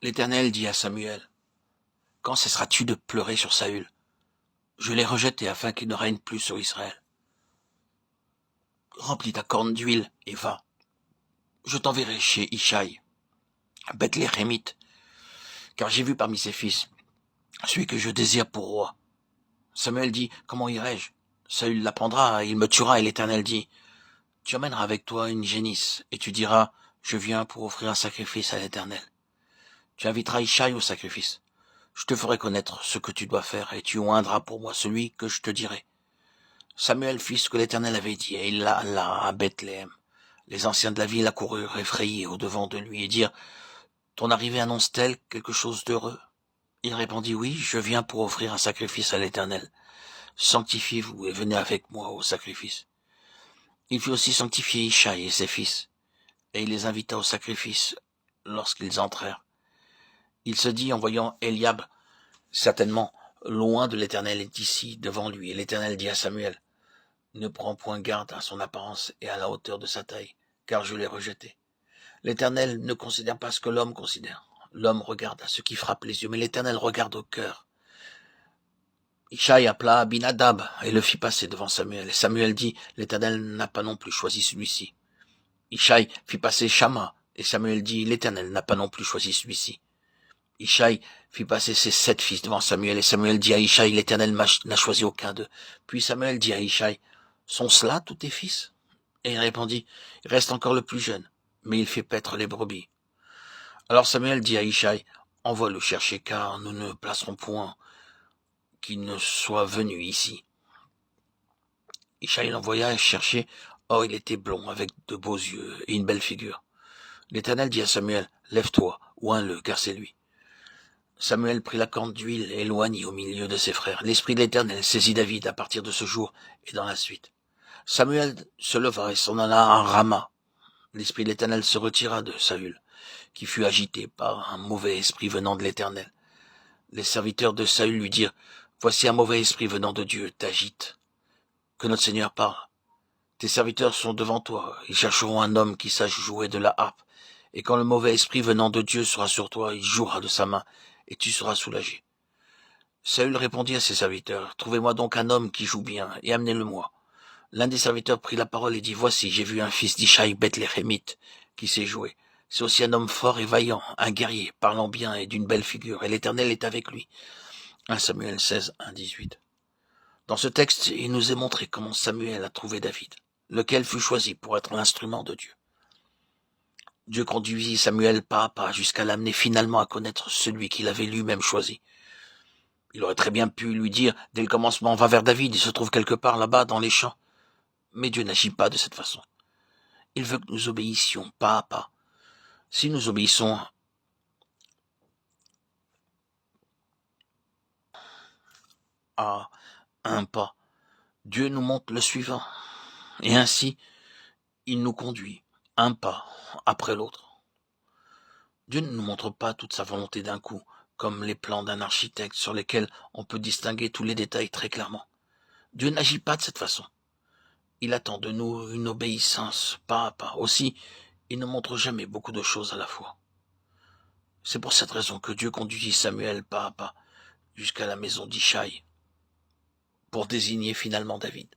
L'Éternel dit à Samuel, « Quand cesseras-tu de pleurer sur Saül? Je l'ai rejeté afin qu'il ne règne plus sur Israël. Remplis ta corne d'huile et va. Je t'enverrai chez Ishaï, à Bethléemite, car j'ai vu parmi ses fils celui que je désire pour roi. » Samuel dit, « Comment irai-je? Saül l'apprendra, il me tuera. » Et l'Éternel dit, « Tu emmèneras avec toi une génisse, et tu diras, je viens pour offrir un sacrifice à l'Éternel. Tu inviteras Ishaï au sacrifice. Je te ferai connaître ce que tu dois faire, et tu oindras pour moi celui que je te dirai. » Samuel fit ce que l'Éternel avait dit, et il alla à Bethléem. Les anciens de la ville accoururent effrayés au-devant de lui et dirent, « Ton arrivée annonce-t-elle quelque chose d'heureux? » Il répondit, « Oui, je viens pour offrir un sacrifice à l'Éternel. Sanctifiez-vous et venez avec moi au sacrifice. » Il fit aussi sanctifier Ishaï et ses fils, et il les invita au sacrifice lorsqu'ils entrèrent. Il se dit en voyant Eliab, « Certainement, loin de l'Éternel est ici, devant lui. » Et l'Éternel dit à Samuel, « Ne prends point garde à son apparence et à la hauteur de sa taille, car je l'ai rejeté. L'Éternel ne considère pas ce que l'homme considère. L'homme regarde à ce qui frappe les yeux, mais l'Éternel regarde au cœur. » Ishaï appela Abinadab et le fit passer devant Samuel. Et Samuel dit, « L'Éternel n'a pas non plus choisi celui-ci. » Ishaï fit passer Shama, et Samuel dit, « L'Éternel n'a pas non plus choisi celui-ci. » Ishaï fit passer ses 7 fils devant Samuel, et Samuel dit à Ishaï, « L'Éternel n'a choisi aucun d'eux. » Puis Samuel dit à Ishaï, « Sont cela tous tes fils? » Et il répondit, « Il reste encore le plus jeune, mais il fait paître les brebis. » Alors Samuel dit à Ishaï, « Envoie le chercher, car nous ne placerons point qu'il ne soit venu ici. » Ishaï l'envoya chercher. Or il était blond, avec de beaux yeux et une belle figure. L'Éternel dit à Samuel, « Lève-toi, oins-le, car c'est lui. » Samuel prit la corne d'huile et éloignit au milieu de ses frères. L'Esprit de l'Éternel saisit David à partir de ce jour et dans la suite. Samuel se leva et s'en alla à Rama. L'Esprit de l'Éternel se retira de Saül, qui fut agité par un mauvais esprit venant de l'Éternel. Les serviteurs de Saül lui dirent, « Voici un mauvais esprit venant de Dieu t'agite. Que notre Seigneur parle. Tes serviteurs sont devant toi, ils chercheront un homme qui sache jouer de la harpe, et quand le mauvais esprit venant de Dieu sera sur toi, il jouera de sa main, et tu seras soulagé. » Saül répondit à ses serviteurs, « Trouvez-moi donc un homme qui joue bien, et amenez-le-moi. » L'un des serviteurs prit la parole et dit, « Voici, j'ai vu un fils d'Ishaï Bethléemite qui sait jouer. C'est aussi un homme fort et vaillant, un guerrier, parlant bien et d'une belle figure, et l'Éternel est avec lui. » 1 Samuel 16, 1, 18. Dans ce texte, il nous est montré comment Samuel a trouvé David, lequel fut choisi pour être l'instrument de Dieu. Dieu conduisit Samuel pas à pas jusqu'à l'amener finalement à connaître celui qu'il avait lui-même choisi. Il aurait très bien pu lui dire, dès le commencement, « Va vers David, il se trouve quelque part là-bas dans les champs. » Mais Dieu n'agit pas de cette façon. Il veut que nous obéissions pas à pas. Si nous obéissons à un pas, Dieu nous montre le suivant. Et ainsi, il nous conduit un pas après l'autre. Dieu ne nous montre pas toute sa volonté d'un coup, comme les plans d'un architecte sur lesquels on peut distinguer tous les détails très clairement. Dieu n'agit pas de cette façon. Il attend de nous une obéissance pas à pas. Aussi, il ne montre jamais beaucoup de choses à la fois. C'est pour cette raison que Dieu conduisit Samuel pas à pas jusqu'à la maison d'Ishaï pour désigner finalement David.